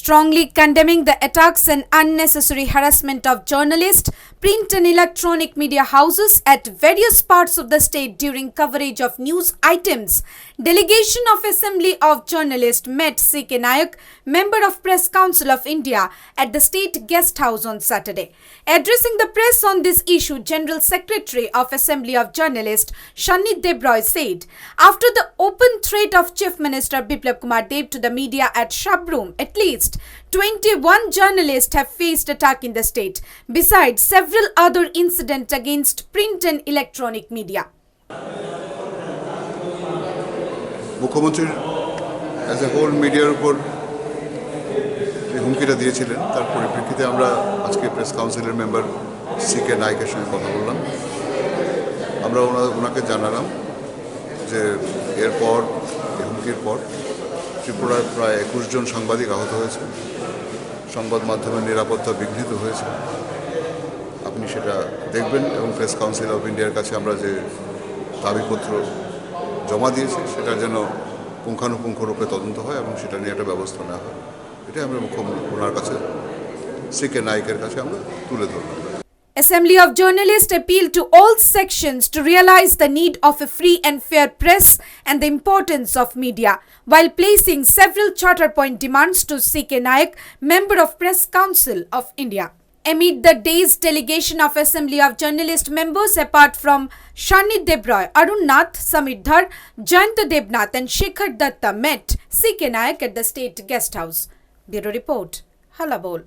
Strongly condemning the attacks and unnecessary harassment of journalists, print and electronic media houses at various parts of the state during coverage of news items, Delegation of Assembly of Journalists met C.K. Nayak, Member of Press Council of India, at the State Guest House on Saturday. Addressing the press on this issue, General Secretary of Assembly of Journalists Shanit Debroy said, after the open threat of Chief Minister Biplab Kumar Deb to the media at Shabroom, at least 21 journalists have faced attack in the state, besides several other incidents against print and electronic media. মুখ্যমন্ত্রীর as a whole মিডিয়ার উপর যে হুমকিটা দিয়েছিলেন তার পরিপ্রেক্ষিতে আমরা আজকে press কাউন্সিলের মেম্বার সি.কে. নায়কের সঙ্গে কথা বললাম। আমরা ওনাকে জানালাম যে এরপর এই হুমকির পর ত্রিপুরার প্রায় 21 জন সাংবাদিক আহত হয়েছে, সংবাদ মাধ্যমের নিরাপত্তা বিঘ্নিত হয়েছে। আপনি সেটা দেখবেন এবং প্রেস কাউন্সিল অফ ইন্ডিয়ার কাছে আমরা যে দাবিপত্র জমা দিয়েছি সেটার জন্য পুঙ্খানুপুঙ্খ রূপে তদন্ত হয় এবং সেটা নিয়ে একটা ব্যবস্থা নেওয়া হয়। এটাই আমরা ওনার কাছে সি.কে. নায়কের কাছে আমরা তুলে ধরলাম। Assembly of Journalists appealed to all sections to realize the need of a free and fair press and the importance of media, while placing several charter point demands to C.K. Nayak, Member of Press Council of India. Amid the day's delegation of Assembly of Journalist members, apart from Shanit Debroy, Arun Nath, Samir Dhar, Jayanta Debnath and Shekhar Datta met C.K. Nayak at the State Guest House. Bureau Report, Hallabol.